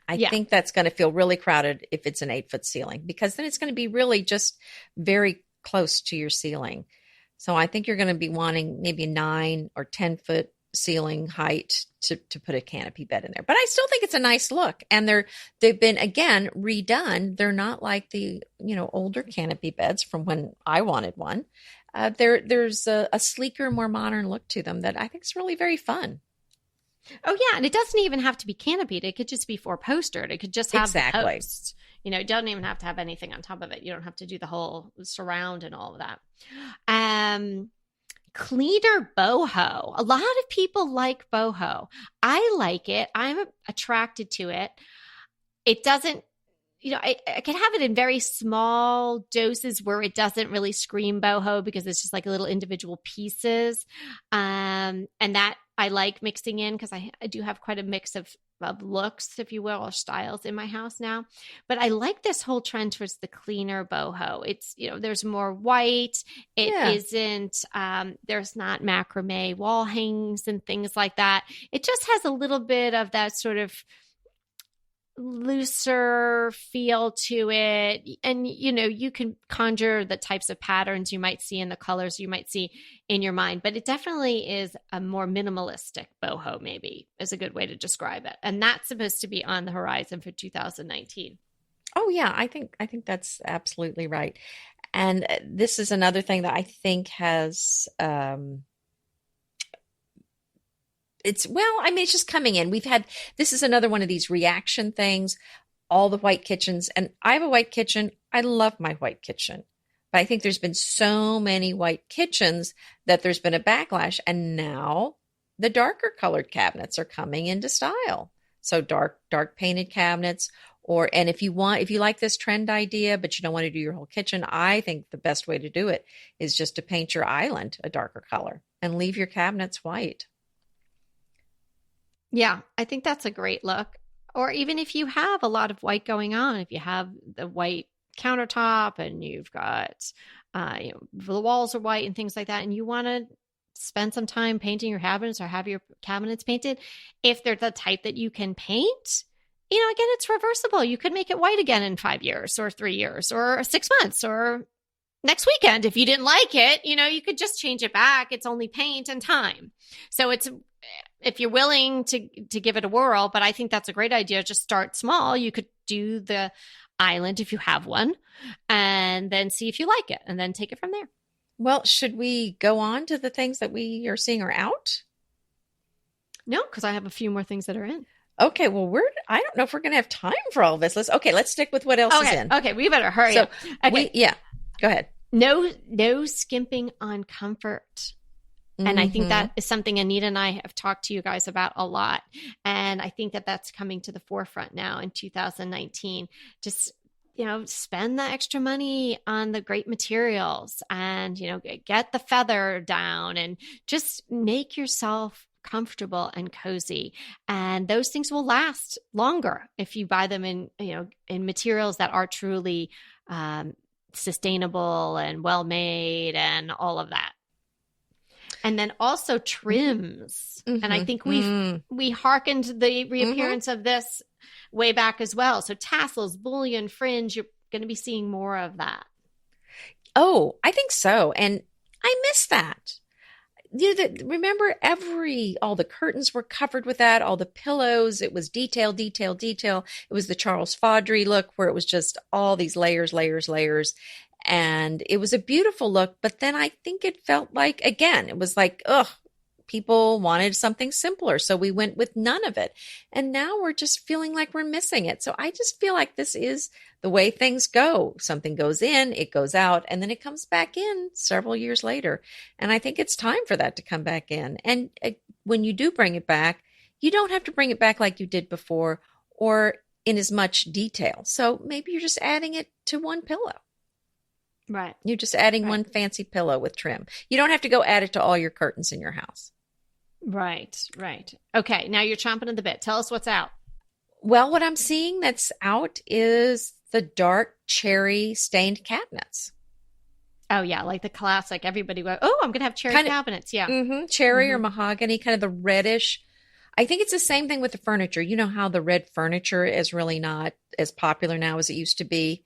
Speaker 2: I think that's going to feel really crowded if it's an 8-foot ceiling, because then it's going to be really just very close to your ceiling. So I think you're going to be wanting maybe 9 or 10-foot ceiling height to put a canopy bed in there. But I still think it's a nice look. And they've been, again, redone. They're not like the, older canopy beds from when I wanted one. There's a sleeker, more modern look to them that I think is really very fun.
Speaker 1: Oh, yeah. And it doesn't even have to be canopied. It could just be 4-postered. It could just have the post. It doesn't even have to have anything on top of it. You don't have to do the whole surround and all of that. cleaner boho. A lot of people like boho. I like it. I'm attracted to it. It doesn't, I can have it in very small doses where it doesn't really scream boho because it's just like little individual pieces. And that I like mixing in because I do have quite a mix of looks, if you will, or styles in my house now. But I like this whole trend towards the cleaner boho. It's, there's more white. It isn't, there's not macrame wall hangings and things like that. It just has a little bit of that sort of looser feel to it. And, you can conjure the types of patterns you might see and the colors you might see in your mind, but it definitely is a more minimalistic boho, maybe is a good way to describe it. And that's supposed to be on the horizon for 2019.
Speaker 2: Oh yeah, I think that's absolutely right. And this is another thing that I think has it's just coming in. This is another one of these reaction things, all the white kitchens. And I have a white kitchen. I love my white kitchen. But I think there's been so many white kitchens that there's been a backlash. And now the darker colored cabinets are coming into style. So dark painted cabinets. And if you like this trend idea, but you don't want to do your whole kitchen, I think the best way to do it is just to paint your island a darker color and leave your cabinets white.
Speaker 1: Yeah, I think that's a great look. Or even if you have a lot of white going on, if you have the white countertop and you've got, the walls are white and things like that, and you want to spend some time painting your cabinets or have your cabinets painted, if they're the type that you can paint, again, it's reversible. You could make it white again in 5 years or 3 years or 6 months or next weekend. If you didn't like it, you could just change it back. It's only paint and time. So if you're willing to give it a whirl, but I think that's a great idea. Just start small. You could do the island if you have one and then see if you like it and then take it from there.
Speaker 2: Well, should we go on to the things that we are seeing are out?
Speaker 1: No, because I have a few more things that are in.
Speaker 2: Okay, well, I don't know if we're going to have time for all of this. Let's stick with what else is in.
Speaker 1: Okay, we better hurry up. Okay.
Speaker 2: Go ahead.
Speaker 1: No skimping on comfort. And I think that is something Anita and I have talked to you guys about a lot. And I think that that's coming to the forefront now in 2019. Just, spend the extra money on the great materials and, get the feather down and just make yourself comfortable and cozy. And those things will last longer if you buy them in materials that are truly sustainable and well-made and all of that. And then also trims. Mm-hmm. And I think we hearkened the reappearance of this way back as well. So tassels, bullion, fringe, you're going to be seeing more of that.
Speaker 2: Oh, I think so. And I miss that. Remember all the curtains were covered with that, all the pillows, it was detail, detail, detail. It was the Charles Fawdry look where it was just all these layers, layers, layers. And it was a beautiful look, but then I think it felt like, again, it was like, people wanted something simpler. So we went with none of it. And now we're just feeling like we're missing it. So I just feel like this is the way things go. Something goes in, it goes out, and then it comes back in several years later. And I think it's time for that to come back in. And when you do bring it back, you don't have to bring it back like you did before or in as much detail. So maybe you're just adding it to one pillow.
Speaker 1: Right.
Speaker 2: You're just adding one fancy pillow with trim. You don't have to go add it to all your curtains in your house.
Speaker 1: Right. Okay. Now you're chomping at the bit. Tell us what's out.
Speaker 2: Well, what I'm seeing that's out is the dark cherry stained cabinets.
Speaker 1: Oh, yeah. Like the classic. Everybody went, I'm going to have cherry cabinets. Yeah.
Speaker 2: Cherry or mahogany, kind of the reddish. I think it's the same thing with the furniture. You know how the red furniture is really not as popular now as it used to be.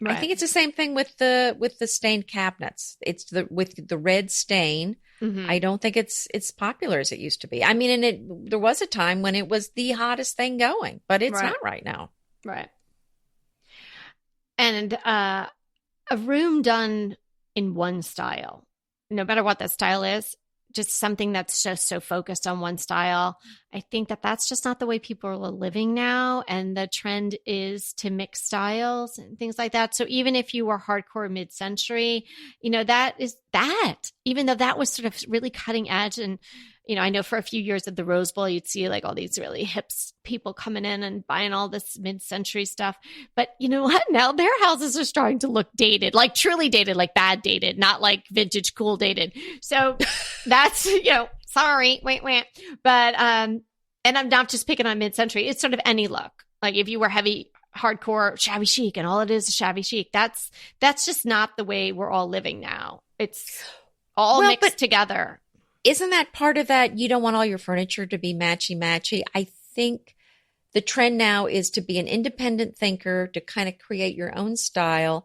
Speaker 2: Right. I think it's the same thing with the stained cabinets. It's with the red stain. Mm-hmm. I don't think it's popular as it used to be. I mean, there was a time when it was the hottest thing going, but it's not right now.
Speaker 1: Right. And a room done in one style, no matter what that style is, just something that's just so focused on one style. I think that that's just not the way people are living now. And the trend is to mix styles and things like that. So even if you were hardcore mid-century, that is that. even though that was sort of really cutting edge. And, I know for a few years at the Rose Bowl, you'd see like all these really hip people coming in and buying all this mid-century stuff. But you know what? Now their houses are starting to look dated, like truly dated, like bad dated, not like vintage cool dated. So that's, sorry, wait. But, and I'm not just picking on mid-century. It's sort of any look. Like if you were heavy, hardcore, shabby chic, and all it is shabby chic, that's just not the way we're all living now. It's all mixed together.
Speaker 2: Isn't that part of that? You don't want all your furniture to be matchy-matchy. I think the trend now is to be an independent thinker, to kind of create your own style.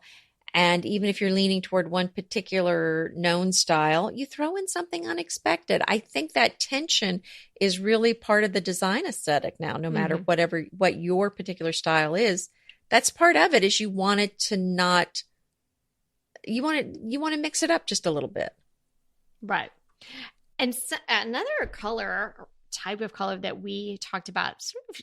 Speaker 2: And even if you're leaning toward one particular known style, you throw in something unexpected. I think that tension is really part of the design aesthetic now, no matter what your particular style is. That's part of it, is you want it to not, you want to mix it up just a little bit.
Speaker 1: Right. And so, another type of color that we talked about, sort of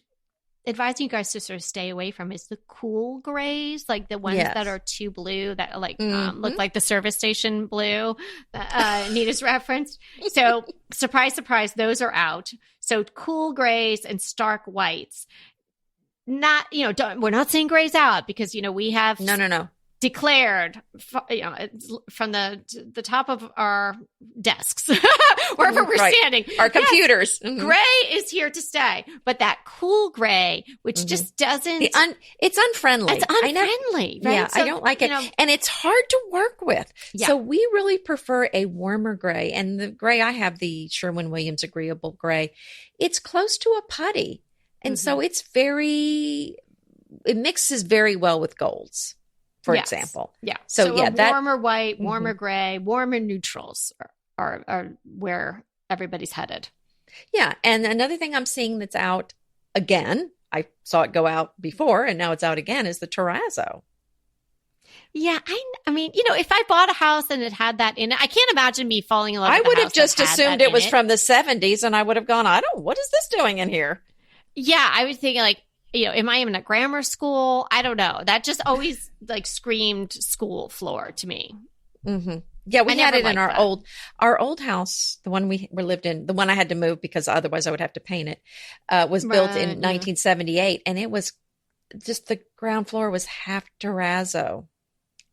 Speaker 1: advising you guys to sort of stay away from, is the cool grays, like the ones that are too blue, that look like the service station blue that Anita's referenced. So surprise, surprise, those are out. So cool grays and stark whites. Not, we're not saying grays out, because, we have
Speaker 2: no.
Speaker 1: declared, from the top of our desks, wherever we're standing,
Speaker 2: our computers.
Speaker 1: Yes, gray is here to stay, but that cool gray, which just doesn't,
Speaker 2: it's unfriendly.
Speaker 1: It's unfriendly, right?
Speaker 2: Yeah,
Speaker 1: So,
Speaker 2: I don't like it, and it's hard to work with.
Speaker 1: Yeah.
Speaker 2: So we really prefer a warmer gray, and the gray I have, the Sherwin-Williams agreeable gray, it's close to a putty, and so it mixes very well with golds, for example. Yeah.
Speaker 1: So warmer white, warmer gray, warmer neutrals are where everybody's headed.
Speaker 2: Yeah. And another thing I'm seeing that's out again, I saw it go out before and now it's out again, is the terrazzo.
Speaker 1: Yeah. I mean, if I bought a house and it had that in it, I can't imagine me falling in love with
Speaker 2: I would have just assumed it was from the 70s, and I would have gone, what is this doing in here?
Speaker 1: Yeah. I was thinking like, am I in a grammar school? I don't know. That just always screamed school floor to me.
Speaker 2: Mm-hmm. Yeah, we had it in our old house, the one we lived in, the one I had to move because otherwise I would have to paint it, was built in 1978. And it was just, the ground floor was half terrazzo.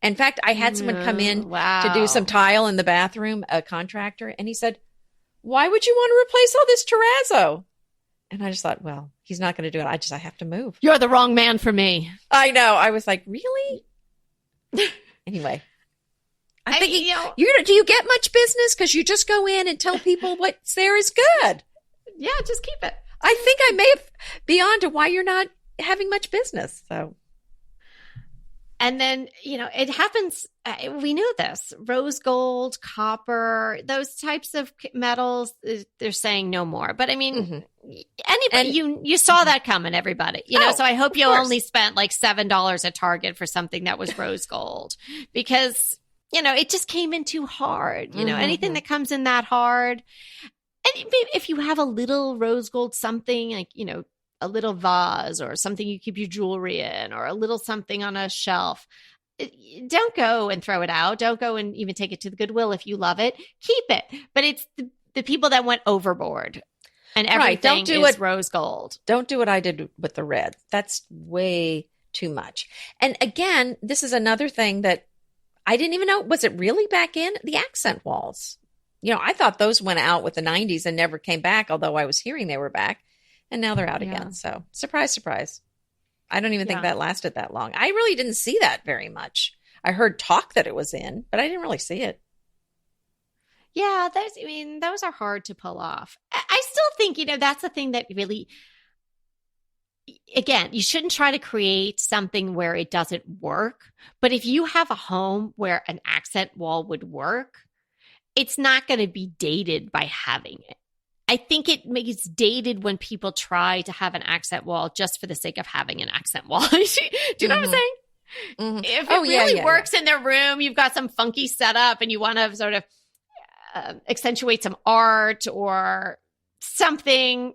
Speaker 2: In fact, I had someone come in to do some tile in the bathroom, a contractor, and he said, "Why would you want to replace all this terrazzo?" And I just thought, well, he's not going to do it. I have to move.
Speaker 1: You're the wrong man for me.
Speaker 2: I know. I was like, really? Anyway, I'm thinking, do you get much business? Because you just go in and tell people what's there is good.
Speaker 1: Yeah, just keep it.
Speaker 2: I think I may have be on to why you're not having much business. So.
Speaker 1: And then, it happens, we knew this, rose gold, copper, those types of metals, they're saying no more. But I mean, anybody, you saw that coming, everybody, so I hope you only spent like $7 at Target for something that was rose gold, because, it just came in too hard, anything that comes in that hard. And if you have a little rose gold something, like, a little vase or something you keep your jewelry in, or a little something on a shelf, don't go and throw it out. Don't go and even take it to the Goodwill. If you love it, keep it. But it's the people that went overboard and everything is rose gold.
Speaker 2: Don't do what I did with the red. That's way too much. And again, this is another thing that I didn't even know. Was it really back in? The accent walls. I thought those went out with the 90s and never came back, although I was hearing they were back. And now they're out again. So surprise, surprise. I don't even think that lasted that long. I really didn't see that very much. I heard talk that it was in, but I didn't really see it.
Speaker 1: Yeah, those are hard to pull off. I still think, that's the thing that really, again, you shouldn't try to create something where it doesn't work. But if you have a home where an accent wall would work, it's not going to be dated by having it. I think it makes dated when people try to have an accent wall just for the sake of having an accent wall. Do you know what I'm saying? Mm-hmm. If it really works in their room, you've got some funky setup and you want to sort of accentuate some art or something,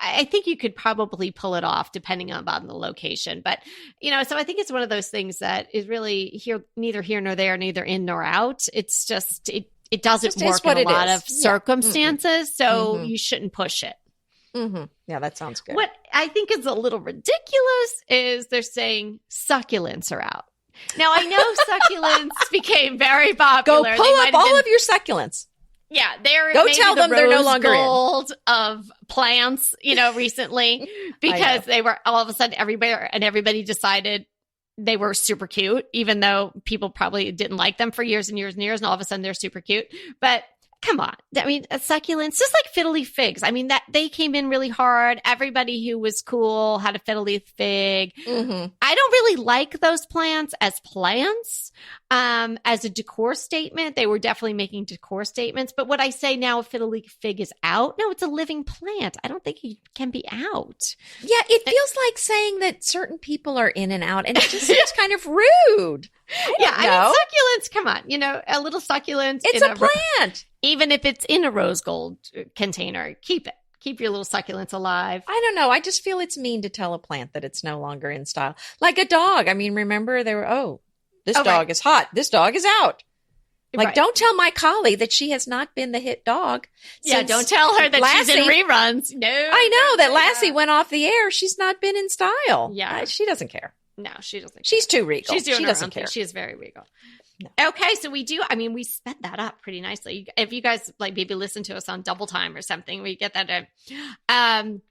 Speaker 1: I think you could probably pull it off depending on the location. But, so I think it's one of those things that is really neither here nor there, neither in nor out. It's just, it it doesn't
Speaker 2: Just is
Speaker 1: work
Speaker 2: what
Speaker 1: in a
Speaker 2: it
Speaker 1: lot
Speaker 2: is.
Speaker 1: of circumstances. So
Speaker 2: Mhm.
Speaker 1: you shouldn't push it.
Speaker 2: Yeah, that sounds good.
Speaker 1: What I think is a little ridiculous is they're saying succulents are out. Now, I know succulents became very
Speaker 2: Go
Speaker 1: popular.
Speaker 2: pull up all of your succulents.
Speaker 1: Yeah, they're
Speaker 2: Go
Speaker 1: maybe
Speaker 2: tell
Speaker 1: the
Speaker 2: them they're no
Speaker 1: rose
Speaker 2: longer in.
Speaker 1: gold of plants, recently, because they were all of a sudden everybody decided they were super cute, even though people probably didn't like them for years and years and years, and all of a sudden they're super cute. But come on. I mean, succulents, just like fiddly figs. I mean, that they came in really hard. Everybody who was cool had a fiddly fig.
Speaker 2: Mm-hmm.
Speaker 1: I don't really like those plants as plants. As a decor statement, they were definitely making decor statements. But what I say now, a fiddly fig is out. No, it's a living plant. I don't think it can be out.
Speaker 2: Yeah, it feels like saying that certain people are in and out, and it just seems kind of rude.
Speaker 1: I mean, succulents, come on, a little succulent.
Speaker 2: It's a plant.
Speaker 1: Even if it's in a rose gold container, keep it. Keep your little succulents alive.
Speaker 2: I don't know. I just feel it's mean to tell a plant that it's no longer in style. Like a dog. I mean, remember they were, this dog is hot. This dog is out. Like, don't tell my colleague that she has not been the hit dog.
Speaker 1: Yeah, don't tell her that she's in reruns. No.
Speaker 2: I know that Lassie went off the air. She's not been in style.
Speaker 1: Yeah.
Speaker 2: She doesn't care.
Speaker 1: No, she doesn't.
Speaker 2: She's too regal.
Speaker 1: She's doing
Speaker 2: she
Speaker 1: her
Speaker 2: doesn't
Speaker 1: own
Speaker 2: care.
Speaker 1: thing. She is very regal.
Speaker 2: No.
Speaker 1: Okay, so we sped that up pretty nicely. If you guys maybe listen to us on double time or something, we get that in.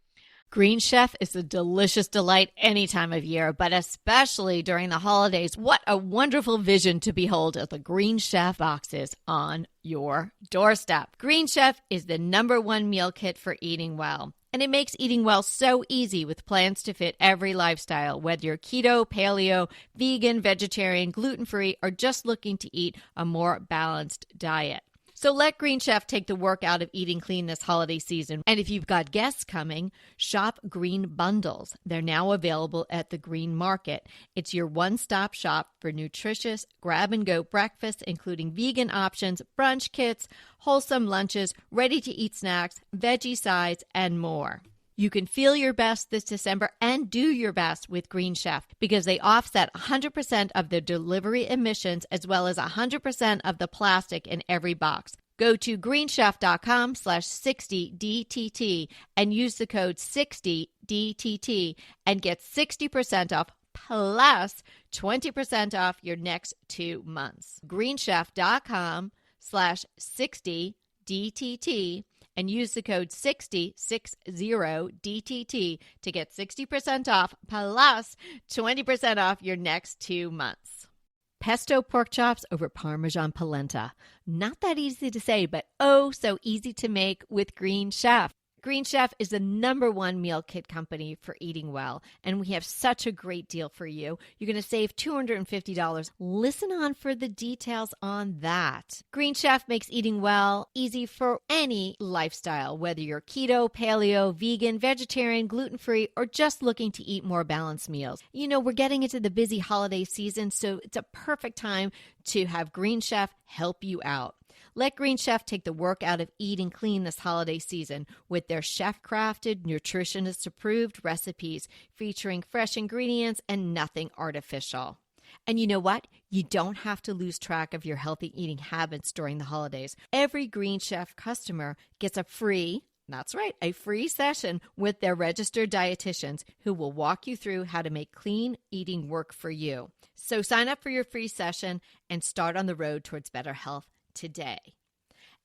Speaker 3: Green Chef is a delicious delight any time of year, but especially during the holidays. What a wonderful vision to behold as the Green Chef boxes on your doorstep. Green Chef is the #1 meal kit for eating well. And it makes eating well so easy with plans to fit every lifestyle, whether you're keto, paleo, vegan, vegetarian, gluten-free, or just looking to eat a more balanced diet. So let Green Chef take the work out of eating clean this holiday season. And if you've got guests coming, shop Green Bundles. They're now available at the Green Market. It's your one-stop shop for nutritious grab-and-go breakfasts, including vegan options, brunch kits, wholesome lunches, ready-to-eat snacks, veggie sides, and more. You can feel your best this December and do your best with Green Chef because they offset 100% of the delivery emissions as well as 100% of the plastic in every box. Go to greenchef.com/60DTT and use the code 60DTT and get 60% off plus 20% off your next 2 months. greenchef.com/60DTT and use the code 60DTT to get 60% off plus 20% off your next 2 months. Pesto pork chops over Parmesan polenta. Not that easy to say, but oh so easy to make with Green Chef. Green Chef is the #1 meal kit company for eating well, and we have such a great deal for you. You're going to save $250. Listen on for the details on that. Green Chef makes eating well easy for any lifestyle, whether you're keto, paleo, vegan, vegetarian, gluten-free, or just looking to eat more balanced meals. We're getting into the busy holiday season, so it's a perfect time to have Green Chef help you out. Let Green Chef take the work out of eating clean this holiday season with their chef-crafted, nutritionist-approved recipes featuring fresh ingredients and nothing artificial. And you know what? You don't have to lose track of your healthy eating habits during the holidays. Every Green Chef customer gets a free session with their registered dietitians who will walk you through how to make clean eating work for you. So sign up for your free session and start on the road towards better health today.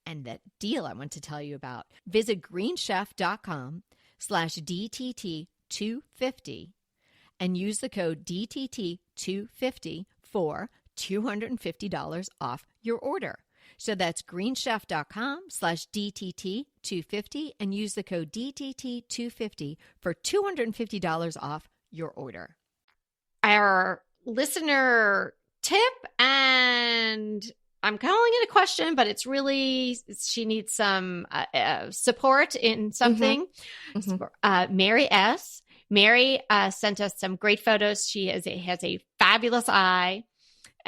Speaker 3: And that deal I want to tell you about, visit greenchef.com/DTT250 and use the code DTT250 for $250 off your order. So that's greenchef.com/DTT250 and use the code DTT250 for $250 off your order.
Speaker 1: Our listener tip, and I'm calling it a question, but it's really, she needs some support in something. Mm-hmm. Mary S. Mary sent us some great photos. She has a fabulous eye.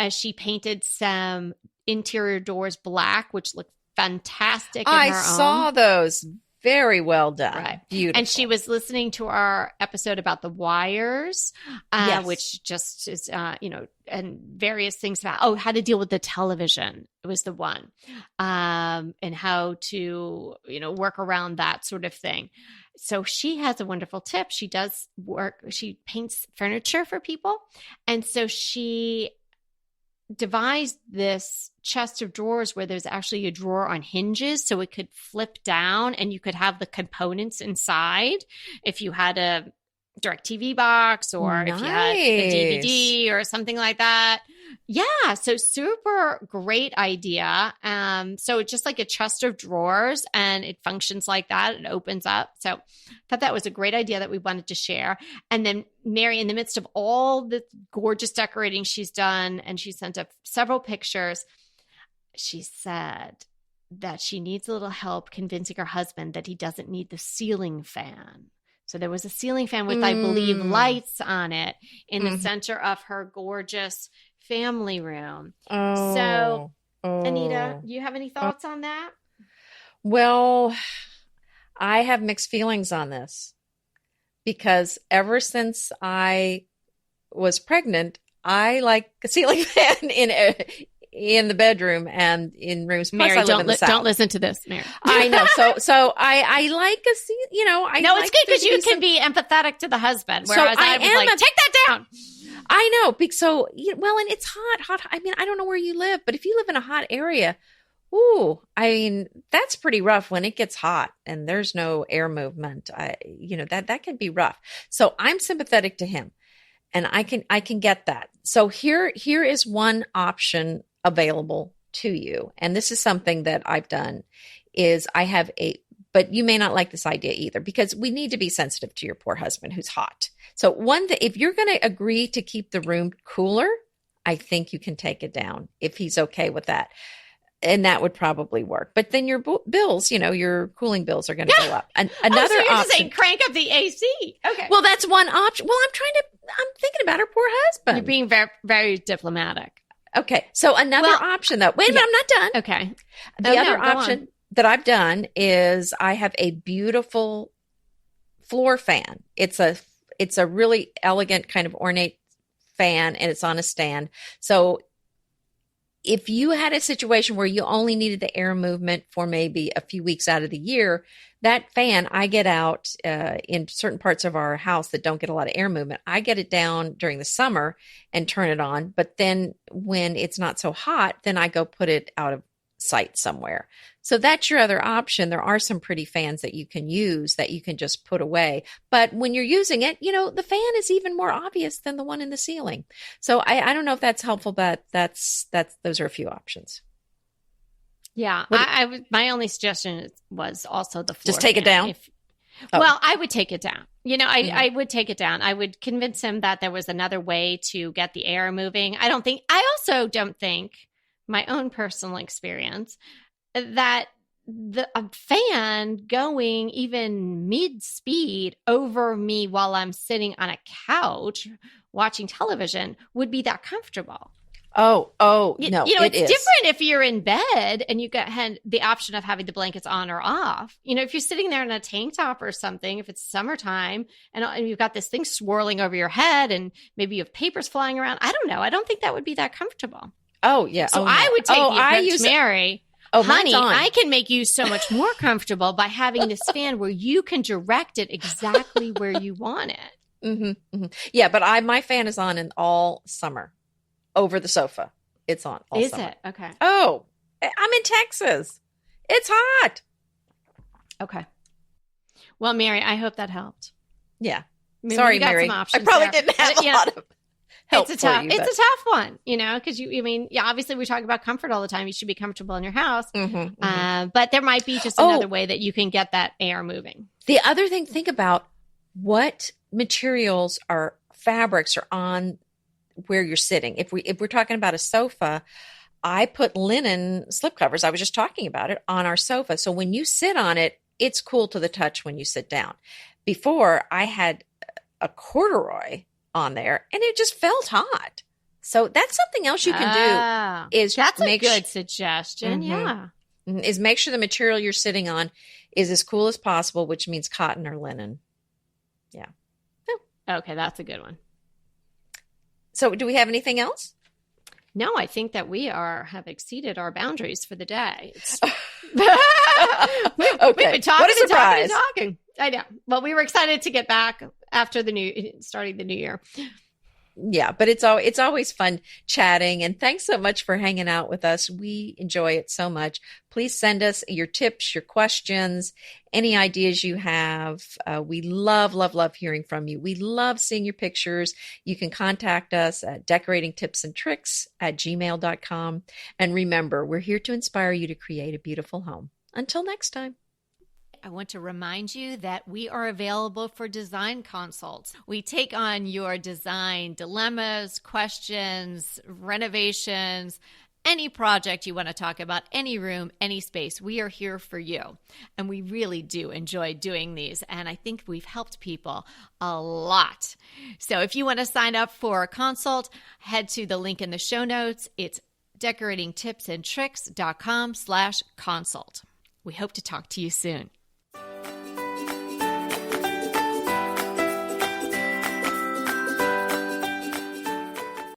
Speaker 1: She painted some interior doors black, which look fantastic.
Speaker 2: I saw those. Very well done.
Speaker 1: Right.
Speaker 2: Beautiful.
Speaker 1: And she was listening to our episode about the wires,
Speaker 2: Yes.
Speaker 1: which just is, and various things about, how to deal with the television. It was the one, and how to, work around that sort of thing. So she has a wonderful tip. She does work, she paints furniture for people. And so she devised this chest of drawers where there's actually a drawer on hinges, so it could flip down and you could have the components inside if you had a DirecTV box or if you had a DVD or something like that. Yeah, so super great idea. So it's just like a chest of drawers and it functions like that. It opens up. So I thought that was a great idea that we wanted to share. And then Mary, in the midst of all the gorgeous decorating she's done, and she sent up several pictures, she said that she needs a little help convincing her husband that he doesn't need the ceiling fan. So there was a ceiling fan with, I believe, lights on it in the center of her gorgeous family room. So, Anita, do you have any thoughts on that?
Speaker 2: Well, I have mixed feelings on this because ever since I was pregnant, I like a ceiling fan in the bedroom and in rooms.
Speaker 1: Mary,
Speaker 2: plus I live in the South.
Speaker 1: Don't listen to this, Mary.
Speaker 2: I know. So I like a
Speaker 1: No, it's good because you can be empathetic to the husband. Whereas I was like, take that down.
Speaker 2: I know. So, well, and it's hot. I mean, I don't know where you live, but if you live in a hot area, that's pretty rough when it gets hot and there's no air movement. That can be rough. So I'm sympathetic to him and I can get that. So here is one option available to you. And this is something that I've done is but you may not like this idea either because we need to be sensitive to your poor husband who's hot. So if you're going to agree to keep the room cooler, I think you can take it down if he's okay with that. And that would probably work. But then your bills, your cooling bills are going to go up. And another
Speaker 1: so you're
Speaker 2: option.
Speaker 1: just saying crank up the AC. Okay.
Speaker 2: Well, that's one option. Well, I'm thinking about her poor husband.
Speaker 1: You're being very, very diplomatic.
Speaker 2: Okay. So another option though. Wait a minute, I'm not done.
Speaker 1: Okay.
Speaker 2: The other option that I've done is I have a beautiful floor fan. It's a really elegant kind of ornate fan and it's on a stand. So if you had a situation where you only needed the air movement for maybe a few weeks out of the year, that fan I get out in certain parts of our house that don't get a lot of air movement. I get it down during the summer and turn it on. But then when it's not so hot, then I go put it out of sight somewhere. So that's your other option. There are some pretty fans that you can use that you can just put away. But when you're using it, the fan is even more obvious than the one in the ceiling. So I don't know if that's helpful, but those are a few options.
Speaker 1: Yeah. My only suggestion was also the floor
Speaker 2: just take
Speaker 1: fan.
Speaker 2: it down.
Speaker 1: Well, I would take it down. I would take it down. I would convince him that there was another way to get the air moving. I also don't think my own personal experience that a fan going even mid-speed over me while I'm sitting on a couch watching television would be that comfortable.
Speaker 2: No,
Speaker 1: it's different if you're in bed and you had the option of having the blankets on or off. If you're sitting there in a tank top or something, if it's summertime and you've got this thing swirling over your head and maybe you have papers flying around, I don't know. I don't think that would be that comfortable.
Speaker 2: Oh, yeah.
Speaker 1: So I would take the approach, Mary. Honey,
Speaker 2: mine's on.
Speaker 1: I can make you so much more comfortable by having this fan where you can direct it exactly where you want it.
Speaker 2: Mm-hmm, mm-hmm. Yeah, but my fan is on all summer over the sofa. It's on all summer.
Speaker 1: Is it? Okay.
Speaker 2: Oh, I'm in Texas. It's hot.
Speaker 1: Okay. Well, Mary, I hope that helped.
Speaker 2: Yeah.
Speaker 1: Maybe
Speaker 2: sorry, Mary. I probably didn't have a lot of help
Speaker 1: it's a tough one, because
Speaker 2: Mm-hmm.
Speaker 1: obviously we talk about comfort all the time. You should be comfortable in your house. But there might be just another way that you can get that air moving.
Speaker 2: The other thing, think about what materials or fabrics are on where you're sitting. If we're talking about a sofa, I put linen slipcovers. I was just talking about it on our sofa. So when you sit on it, it's cool to the touch when you sit down. Before I had a corduroy on there and it just felt hot. So that's something else you can do.
Speaker 1: That's a good suggestion.
Speaker 2: Mm-hmm.
Speaker 1: Yeah.
Speaker 2: Is make sure the material you're sitting on is as cool as possible, which means cotton or linen. Yeah.
Speaker 1: Okay, that's a good one.
Speaker 2: So do we have anything else?
Speaker 1: No, I think that we have exceeded our boundaries for the day.
Speaker 2: Okay.
Speaker 1: We've been talking,
Speaker 2: What a surprise.
Speaker 1: talking. I know. Well, we were excited to get back after starting the new year.
Speaker 2: Yeah, but it's always fun chatting, and thanks so much for hanging out with us. We enjoy it so much. Please send us your tips, your questions, any ideas you have. We love hearing from you. We love seeing your pictures. You can contact us at decoratingtipsandtricks@gmail.com. And remember, we're here to inspire you to create a beautiful home. Until next time.
Speaker 3: I want to remind you that we are available for design consults. We take on your design dilemmas, questions, renovations, any project you want to talk about, any room, any space. We are here for you. And we really do enjoy doing these. And I think we've helped people a lot. So if you want to sign up for a consult, head to the link in the show notes. It's decoratingtipsandtricks.com/consult. We hope to talk to you soon.